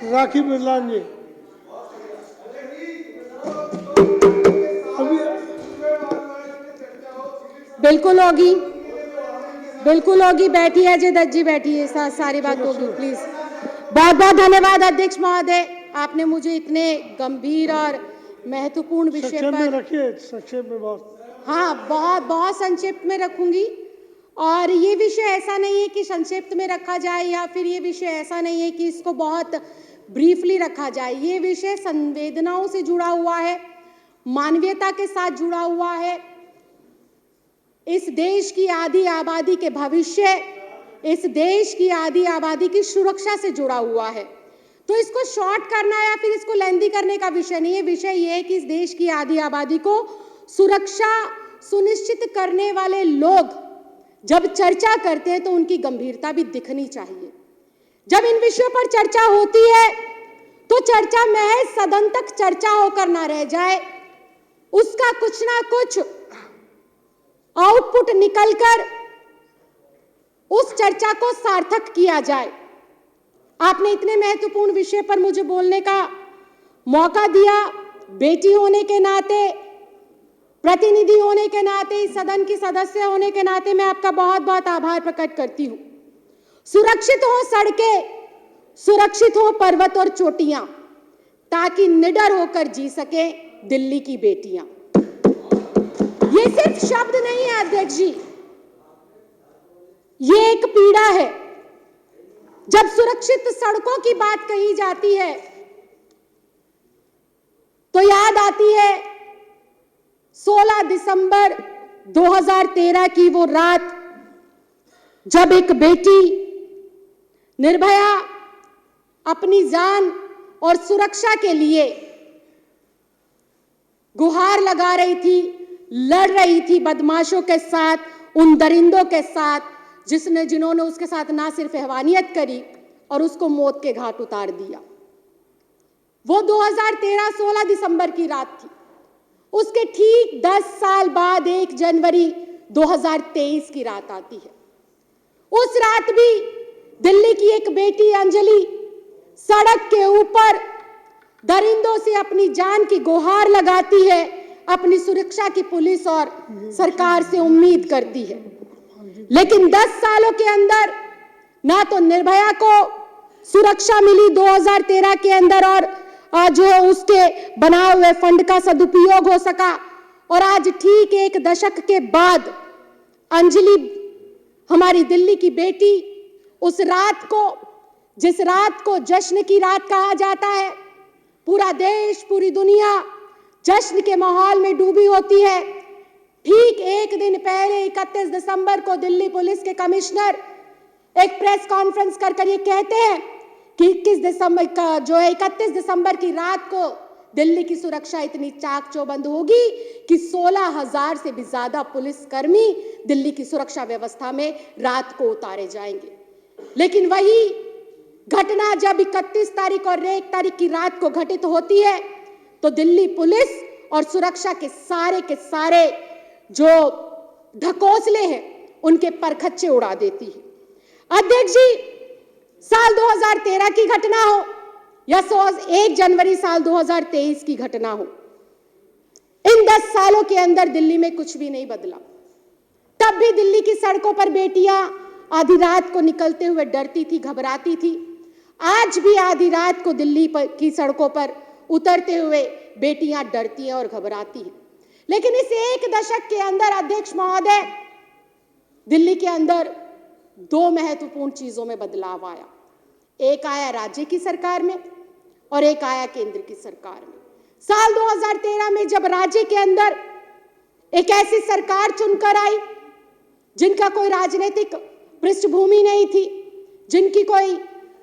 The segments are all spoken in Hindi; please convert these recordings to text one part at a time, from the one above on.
राखी बिरलान जी अभी बिल्कुल होगी, बिल्कुल होगी। बैठिए अजय दत्त जी, बैठिए, सारी बात होगी, प्लीज। बहुत बहुत धन्यवाद अध्यक्ष महोदय, आपने मुझे इतने गंभीर और महत्वपूर्ण विषय संक्षेप में पर। रखिए, संक्षेप में बहुत। हाँ, बहुत बहुत संक्षिप्त में रखूंगी। और ये विषय ऐसा नहीं है कि संक्षिप्त में रखा जाए, या फिर ये विषय ऐसा नहीं है कि इसको बहुत ब्रीफली रखा जाए। ये विषय संवेदनाओं से जुड़ा हुआ है, मानवीयता के साथ जुड़ा हुआ है, इस देश की आधी आबादी के भविष्य, इस देश की आधी आबादी की सुरक्षा से जुड़ा हुआ है। तो इसको शॉर्ट करना या फिर इसको लेंदी करने का विषय नहीं है। विषय ये है कि इस देश की आधी आबादी को सुरक्षा सुनिश्चित करने वाले लोग जब चर्चा करते हैं तो उनकी गंभीरता भी दिखनी चाहिए। जब इन विषयों पर चर्चा होती है तो चर्चा महज सदन तक चर्चा होकर ना रह जाए, उसका कुछ ना कुछ आउटपुट निकलकर उस चर्चा को सार्थक किया जाए। आपने इतने महत्वपूर्ण विषय पर मुझे बोलने का मौका दिया। बेटी होने के नाते, प्रतिनिधि होने के नाते, इस सदन की सदस्य होने के नाते मैं आपका बहुत बहुत आभार प्रकट करती हूं। सुरक्षित हो सड़कें, सुरक्षित हो पर्वत और चोटियां, ताकि निडर होकर जी सके दिल्ली की बेटियां। ये सिर्फ शब्द नहीं है अध्यक्ष जी, ये एक पीड़ा है। जब सुरक्षित सड़कों की बात कही जाती है तो याद आती है 16 दिसंबर 2013 की वो रात, जब एक बेटी निर्भया अपनी जान और सुरक्षा के लिए गुहार लगा रही थी, लड़ रही थी बदमाशों के साथ, उन दरिंदों के साथ जिन्होंने उसके साथ ना सिर्फ हैवानियत करी और उसको मौत के घाट उतार दिया। वो 2013 16 दिसंबर की रात थी। उसके ठीक 10 साल बाद 1 जनवरी 2023 की रात आती है। उस रात भी दिल्ली की एक बेटी अंजलि सड़क के ऊपर दरिंदों से अपनी जान की गुहार लगाती है, अपनी सुरक्षा की पुलिस और सरकार से उम्मीद करती है। लेकिन 10 सालों के अंदर ना तो निर्भया को सुरक्षा मिली 2013 के अंदर, और जो है उसके बनाए हुए फंड का सदुपयोग हो सका, और आज ठीक 1 दशक के बाद अंजलि, हमारी दिल्ली की बेटी, उस रात को, जिस रात को जश्न की रात कहा जाता है, पूरा देश, पूरी दुनिया जश्न के माहौल में डूबी होती है, ठीक 1 दिन पहले 31 दिसंबर को दिल्ली पुलिस के कमिश्नर एक प्रेस कॉन्फ्रेंस कर ये कहते हैं कि 21 दिसंबर का जो है 31 दिसंबर की रात को दिल्ली की सुरक्षा इतनी चाक चौबंद होगी कि 16,000 से भी ज्यादा पुलिसकर्मी दिल्ली की सुरक्षा व्यवस्था में रात को उतारे जाएंगे। लेकिन वही घटना जब 31 तारीख और 1 तारीख की रात को घटित होती है तो दिल्ली पुलिस और सुरक्षा के सारे जो ढकोसले हैं उनके परखच्चे उड़ा देती है। अध्यक्ष जी, साल 2013 की घटना हो या 1 जनवरी साल 2023 की घटना हो, इन 10 सालों के अंदर दिल्ली में कुछ भी नहीं बदला। तब भी दिल्ली की सड़कों पर बेटियां आधी रात को निकलते हुए डरती थी, घबराती थी। आज भी आधी रात को दिल्ली की सड़कों पर उतरते हुए बेटियां डरती हैं और घबराती हैं। लेकिन इस 1 दशक के अंदर अध्यक्ष महोदय, दिल्ली के अंदर 2 महत्वपूर्ण चीजों में बदलाव आया। एक आया राज्य की सरकार में और एक आया केंद्र की सरकार में। साल 2013 में जब राज्य के अंदर एक ऐसी सरकार चुनकर आई जिनका कोई राजनीतिक पृष्ठभूमि नहीं थी, जिनकी कोई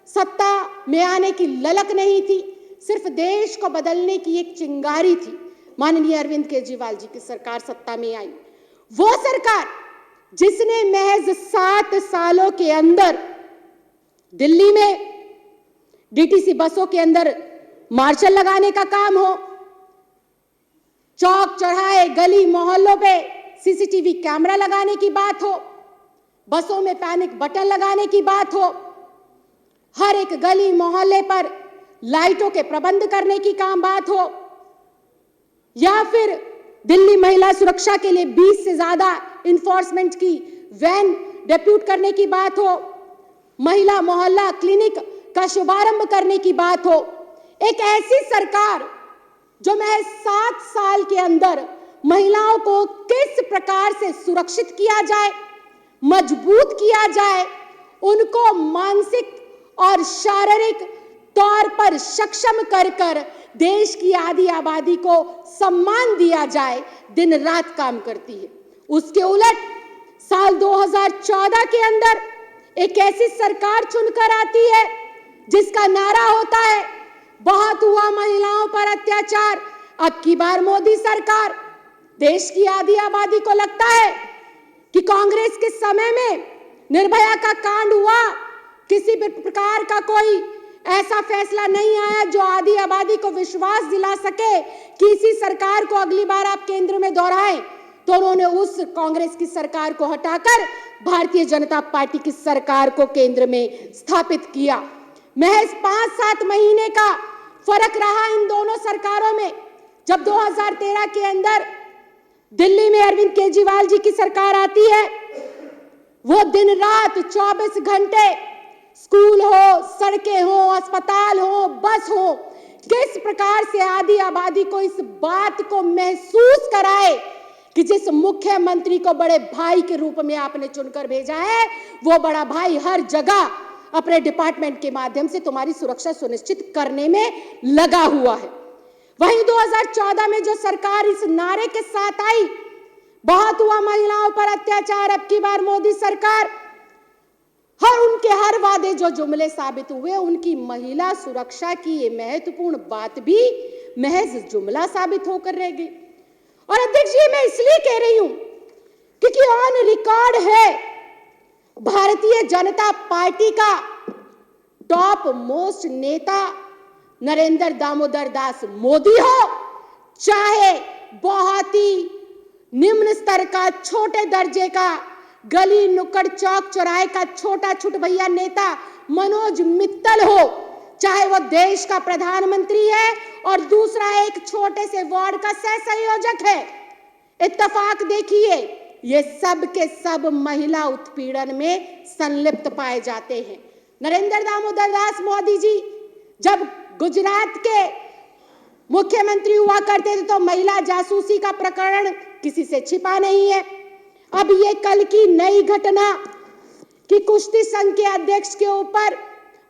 सत्ता में आने की ललक नहीं थी, सिर्फ देश को बदलने की एक चिंगारी थी, माननीय अरविंद केजरीवाल जी की सरकार सत्ता में आई। वो सरकार जिसने महज 7 सालों के अंदर दिल्ली में डीटीसी बसों के अंदर मार्शल लगाने का काम हो, चौक चौराहे गली मोहल्लों पे सीसीटीवी कैमरा लगाने की बात हो, बसों में पैनिक बटन लगाने की बात हो, हर एक गली मोहल्ले पर लाइटों के प्रबंध करने की काम बात हो, या फिर दिल्ली महिला सुरक्षा के लिए 20 से ज्यादा इन्फोर्समेंट की वैन डेप्यूट करने की बात हो, महिला मोहल्ला क्लिनिक का शुभारंभ करने की बात हो, एक ऐसी सरकार जो महज 7 साल के अंदर महिलाओं को किस प्रकार से सुरक्षित किया जाए, मजबूत किया जाए, उनको मानसिक और शारीरिक तौर पर सक्षम कर देश की आधी आबादी को सम्मान दिया जाए, दिन रात काम करती है। उसके उलट साल 2014 के अंदर एक ऐसी सरकार चुनकर आती है जिसका नारा होता है, बहुत हुआ महिलाओं पर अत्याचार, अब की बार मोदी सरकार। देश की आधी आबादी को लगता है कि कांग्रेस के समय में निर्भया का कांड हुआ, किसी भी प्रकार का कोई ऐसा फैसला नहीं आया जो आधी आबादी को विश्वास दिला सके कि इसी सरकार को अगली बार आप केंद्र में दोहराएं, तो उन्होंने उस कांग्रेस की सरकार को हटाकर भारतीय जनता पार्टी की सरकार को केंद्र में स्थापित किया। महज 5-7 महीने का फर्क रहा इन दोनों सरकारों में। जब 2013 के अंदर दिल्ली में अरविंद केजरीवाल जी की सरकार आती है, वो दिन रात 24 घंटे स्कूल हो, सड़कें हो, अस्पताल हो, बस हो, किस प्रकार से आधी आबादी को इस बात को महसूस कराए कि जिस मुख्यमंत्री को बड़े भाई के रूप में आपने चुनकर भेजा है, वो बड़ा भाई हर जगह अपने डिपार्टमेंट के माध्यम से तुम्हारी सुरक्षा सुनिश्चित करने में लगा हुआ है। वहीं 2014 में जो सरकार इस नारे के साथ आई, बहुत हुआ महिलाओं पर अत्याचार, अब की बार मोदी सरकार, उनके हर वादे जो जुमले साबित हुए, उनकी महिला सुरक्षा की ये महत्वपूर्ण बात भी महज जुमला साबित होकर रह गई। और अध्यक्ष जी, मैं इसलिए कह रही हूं क्योंकि ऑन रिकॉर्ड है, भारतीय जनता पार्टी का टॉप मोस्ट नेता नरेंद्र दामोदर दास मोदी हो, चाहे बहुत ही निम्न स्तर का, छोटे दर्जे का, गली नुक्कड़ चौक चौराहे का छोटा छुट भैया नेता मनोज मित्तल हो, चाहे वो देश का प्रधानमंत्री है और दूसरा एक छोटे से वार्ड का सह संयोजक है, इत्तेफाक देखिए, ये सब के सब महिला उत्पीड़न में संलिप्त पाए जाते हैं। नरेंद्र दामोदर दास मोदी जी जब गुजरात के मुख्यमंत्री हुआ करते थे तो महिला जासूसी का प्रकरण किसी से छिपा नहीं है। अब ये कल की नई घटना कि कुश्ती संघ के अध्यक्ष के ऊपर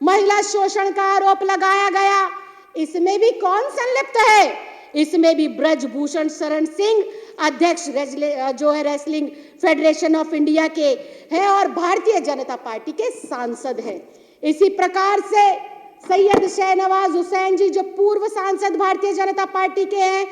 महिला शोषण का आरोप लगाया गया, इसमें भी कौन संलिप्त है? इसमें भी ब्रजभूषण शरण सिंह अध्यक्ष जो है रेसलिंग फेडरेशन ऑफ इंडिया के हैं और भारतीय जनता पार्टी के सांसद हैं। इसी प्रकार से सैयद शहनवाज हुसैन जी जो पूर्व सांसद भारतीय जनता पार्टी के हैं,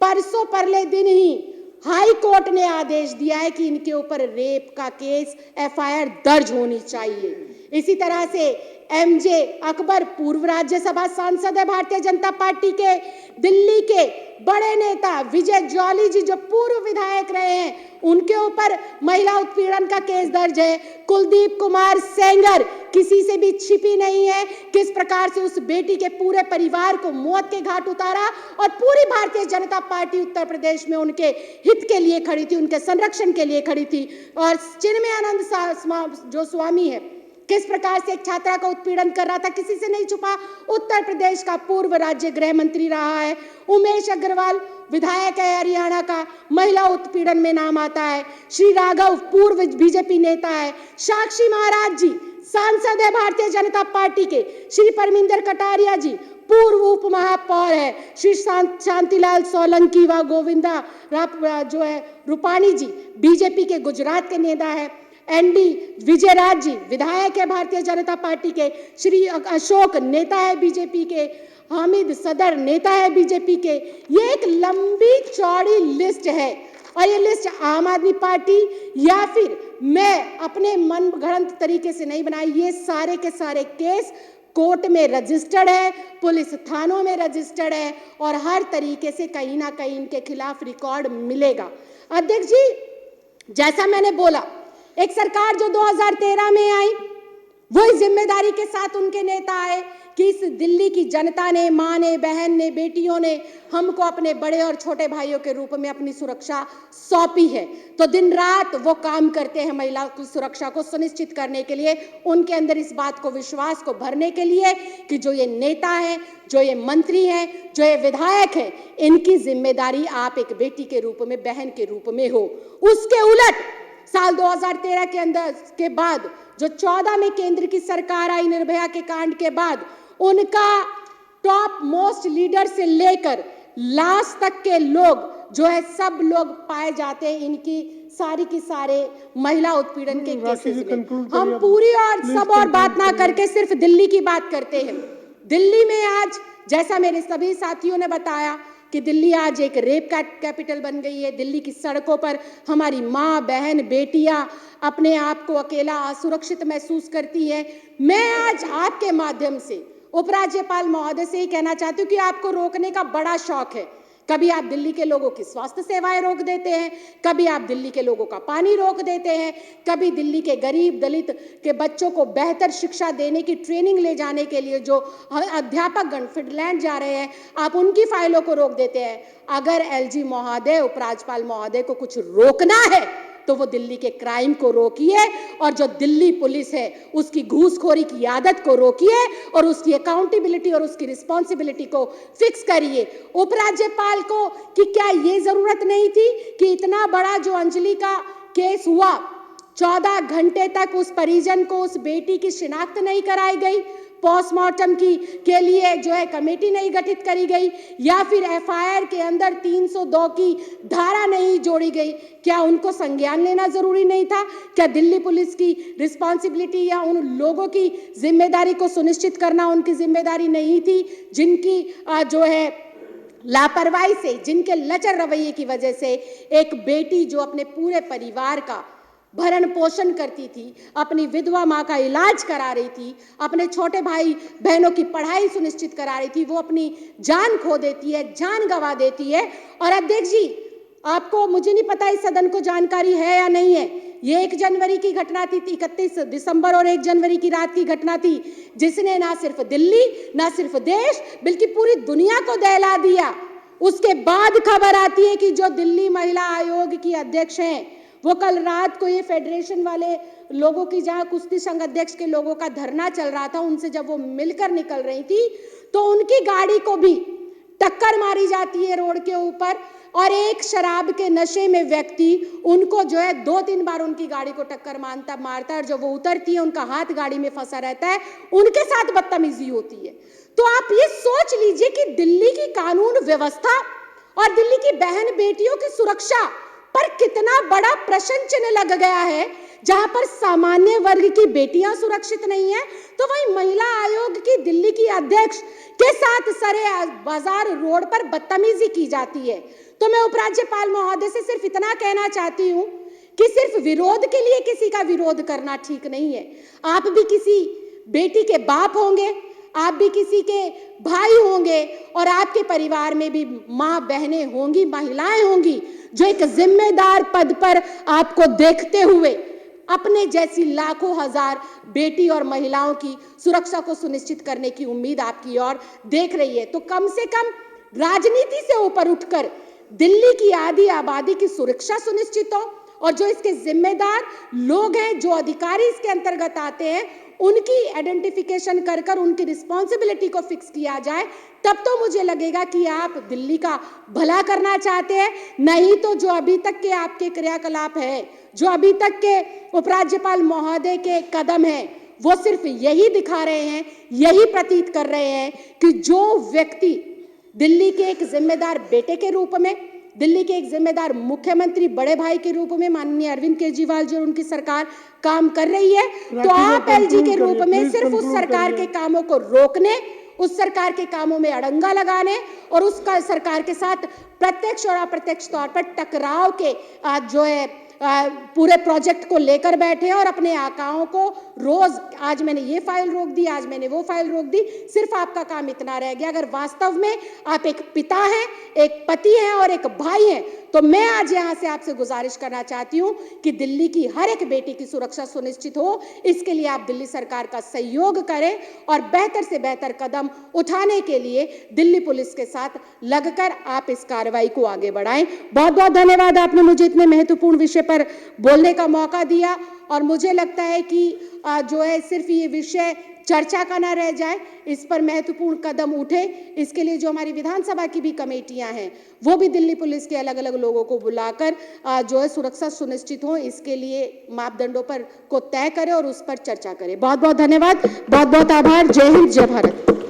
परसों परले दिन ही हाई कोर्ट ने आदेश दिया है कि इनके ऊपर रेप का केस एफआईआर दर्ज होनी चाहिए। इसी तरह से एमजे अकबर पूर्व राज्यसभा सांसद है भारतीय जनता पार्टी के, दिल्ली के बड़े नेता विजय जॉली जी जो पूर्व विधायक रहे हैं उनके ऊपर महिला उत्पीड़न का केस दर्ज है। कुलदीप कुमार सेंगर किसी से भी छिपी नहीं है, किस प्रकार से उस बेटी के पूरे परिवार को मौत के घाट उतारा और पूरी भारतीय जनता पार्टी उत्तर प्रदेश में उनके हित के लिए खड़ी थी, उनके संरक्षण के लिए खड़ी थी। और चिन्मयानंद जो स्वामी है किस प्रकार से एक छात्रा का उत्पीड़न कर रहा था, किसी से नहीं छुपा। उत्तर प्रदेश का पूर्व राज्य गृह मंत्री रहा है। उमेश अग्रवाल विधायक है हरियाणा का, महिला उत्पीड़न में नाम आता है। श्री राघव पूर्व बीजेपी नेता है। साक्षी महाराज जी सांसद है भारतीय जनता पार्टी के। श्री परमिंदर कटारिया जी पूर्व उप महापौर है। श्री शांतिलाल सोलंकी व गोविंदा जो है रूपाणी जी बीजेपी के गुजरात के नेता है। एनडी विजयराज जी विधायक है भारतीय जनता पार्टी के। श्री अशोक नेता है बीजेपी के। हामिद सदर नेता है बीजेपी के। ये एक लंबी चौड़ी लिस्ट है और ये लिस्ट आम आदमी पार्टी या फिर मैं अपने मन गढ़ंत तरीके से नहीं बनाई। ये सारे के सारे केस कोर्ट में रजिस्टर्ड है, पुलिस थानों में रजिस्टर्ड है और हर तरीके से कहीं ना कहीं इनके खिलाफ रिकॉर्ड मिलेगा। अध्यक्ष जी, जैसा मैंने बोला, एक सरकार जो 2013 में आई वो इस जिम्मेदारी के साथ उनके नेता आए कि इस दिल्ली की जनता ने, माँ ने, बहन ने, बेटियों ने हमको अपने बड़े और छोटे भाइयों के रूप में अपनी सुरक्षा सौंपी है। तो दिन रात वो काम करते हैं महिलाओं की सुरक्षा को सुनिश्चित करने के लिए, उनके अंदर इस बात को, विश्वास को भरने के लिए कि जो ये नेता हैं, जो ये मंत्री हैं, जो ये विधायक हैं, इनकी जिम्मेदारी आप एक बेटी के रूप में, बहन के रूप में हो। उसके उलट साल 2013 के अंदर के बाद जो 14 में केंद्र की सरकार आई, निर्भया के कांड के बाद, उनका टॉप मोस्ट लीडर से लेकर लास्ट तक के लोग जो है, सब लोग पाए जाते हैं इनकी सारी की सारे महिला उत्पीड़न के केसेस में। हम पूरी और सब और बात ना करके सिर्फ दिल्ली की बात करते हैं। दिल्ली में आज, जैसा मेरे सभी साथियों ने बताया कि दिल्ली आज एक रेप कैपिटल बन गई है। दिल्ली की सड़कों पर हमारी माँ, बहन, बेटियां अपने आप को अकेला, असुरक्षित महसूस करती है। मैं आज आपके माध्यम से उपराज्यपाल महोदय से ही कहना चाहती हूँ कि आपको रोकने का बड़ा शौक है। कभी आप दिल्ली के लोगों की स्वास्थ्य सेवाएं रोक देते हैं, कभी आप दिल्ली के लोगों का पानी रोक देते हैं, कभी दिल्ली के गरीब दलित के बच्चों को बेहतर शिक्षा देने की ट्रेनिंग ले जाने के लिए जो अध्यापकगण फिनलैंड जा रहे हैं, आप उनकी फाइलों को रोक देते हैं। अगर एलजी महोदय, उपराज्यपाल महोदय को कुछ रोकना है तो वो दिल्ली के क्राइम को रोकिए, और जो दिल्ली पुलिस है उसकी घूसखोरी की आदत को रोकिए, और उसकी अकाउंटेबिलिटी और उसकी रिस्पॉन्सिबिलिटी को फिक्स करिए। उपराज्यपाल को कि क्या ये जरूरत नहीं थी कि इतना बड़ा जो अंजलि का केस हुआ, 14 घंटे तक उस परिजन को, उस बेटी की शिनाख्त नहीं कराई गई, पोस्टमार्टम के लिए जो है कमेटी नहीं गठित करी गई, या फिर एफआईआर के अंदर 302 की धारा नहीं जोड़ी गई? क्या उनको संज्ञान लेना जरूरी नहीं था? क्या दिल्ली पुलिस की रिस्पॉन्सिबिलिटी या उन लोगों की जिम्मेदारी को सुनिश्चित करना उनकी जिम्मेदारी नहीं थी, जिनकी जो है लापरवाही से, जिनके लचर रवैये की वजह से एक बेटी जो अपने पूरे परिवार का भरण पोषण करती थी, अपनी विधवा माँ का इलाज करा रही थी, अपने छोटे भाई बहनों की पढ़ाई सुनिश्चित करा रही थी, वो अपनी जान खो देती है, जान गंवा देती है। और अध्यक्ष जी, आपको, मुझे नहीं पता इस सदन को जानकारी है या नहीं है, ये 1 जनवरी की घटना थी, 31 दिसंबर और 1 जनवरी की रात की घटना थी, जिसने ना सिर्फ दिल्ली, ना सिर्फ देश, बल्कि पूरी दुनिया को दहला दिया। उसके बाद खबर आती है कि जो दिल्ली महिला आयोग की अध्यक्ष हैं, वो कल रात को ये फेडरेशन वाले लोगों की, जहां कुश्ती संघ अध्यक्ष के लोगों का धरना चल रहा था, उनसे जब वो मिलकर निकल रही थी तो उनकी गाड़ी को भी टक्कर मारी जाती है रोड के ऊपर, और एक शराब के नशे में व्यक्ति उनको जो है 2-3 बार उनकी गाड़ी को टक्कर मारता है, और जब वो उतरती है उनका हाथ गाड़ी में फंसा रहता है, उनके साथ बदतमीजी होती है। तो आप ये सोच लीजिए कि दिल्ली की कानून व्यवस्था और दिल्ली की बहन बेटियों की सुरक्षा पर कितना बड़ा प्रश्न चिन्ह लग गया है। जहां पर सामान्य वर्ग की बेटियां सुरक्षित नहीं है, तो वही महिला आयोग की दिल्ली की अध्यक्ष के साथ सरे बाजार रोड पर बदतमीजी की जाती है। तो मैं उपराज्यपाल महोदय से सिर्फ इतना कहना चाहती हूं कि सिर्फ विरोध के लिए किसी का विरोध करना ठीक नहीं है। आप भी किसी बेटी के बाप होंगे, आप भी किसी के भाई होंगे, और आपके परिवार में भी माँ बहनें होंगी, महिलाएं होंगी, जो एक जिम्मेदार पद पर आपको देखते हुए अपने जैसी लाखों हजार बेटी और महिलाओं की सुरक्षा को सुनिश्चित करने की उम्मीद आपकी ओर देख रही है। तो कम से कम राजनीति से ऊपर उठकर दिल्ली की आधी आबादी की सुरक्षा सुनिश्चित हो, और जो इसके जिम्मेदार लोग हैं, जो अधिकारी इसके अंतर्गत आते हैं, उनकी आइडेंटिफिकेशन कर कर उनकी रिस्पॉन्सिबिलिटी को फिक्स किया जाए, तब तो मुझे लगेगा कि आप दिल्ली का भला करना चाहते हैं। नहीं तो जो अभी तक के आपके क्रियाकलाप है, जो अभी तक के उपराज्यपाल महोदय के कदम हैं, वो सिर्फ यही दिखा रहे हैं, यही प्रतीत कर रहे हैं कि जो व्यक्ति दिल्ली के एक जिम्मेदार बेटे के रूप में, दिल्ली के एक जिम्मेदार मुख्यमंत्री बड़े भाई के रूप में माननीय अरविंद केजरीवाल जी और उनकी सरकार काम कर रही है, तो आप एलजी के रूप में सिर्फ उस सरकार के कामों को रोकने, उस सरकार के कामों में अड़ंगा लगाने और उस सरकार के साथ प्रत्यक्ष और अप्रत्यक्ष तौर पर टकराव के जो है पूरे प्रोजेक्ट को लेकर बैठे और अपने आकाओं को रोज, आज मैंने ये फाइल रोक दी, आज मैंने वो फाइल रोक दी। सिर्फ आपका काम इतना रह गया। अगर वास्तव में आप एक पिता हैं, एक पति हैं और एक भाई हैं, तो मैं आज यहां से आपसे गुजारिश करना चाहती हूं कि दिल्ली की हर एक बेटी की सुरक्षा सुनिश्चित हो, इसके लिए आप दिल्ली सरकार का सहयोग करें और बेहतर से बेहतर कदम उठाने के लिए दिल्ली पुलिस के साथ लगकर आप इस कार्रवाई को आगे बढ़ाएं। बहुत बहुत धन्यवाद, आपने मुझे इतने महत्वपूर्ण विषय पर बोलने का मौका दिया और मुझे लगता है कि जो है सिर्फ ये विषय चर्चा का ना रह जाए, इस पर महत्वपूर्ण कदम उठे। इसके लिए जो हमारी विधानसभा की भी कमेटियां हैं वो भी दिल्ली पुलिस के अलग अलग लोगों को बुलाकर जो है सुरक्षा सुनिश्चित हो, इसके लिए मापदंडों पर को तय करें और उस पर चर्चा करें। बहुत बहुत धन्यवाद, बहुत बहुत आभार। जय हिंद, जय भारत।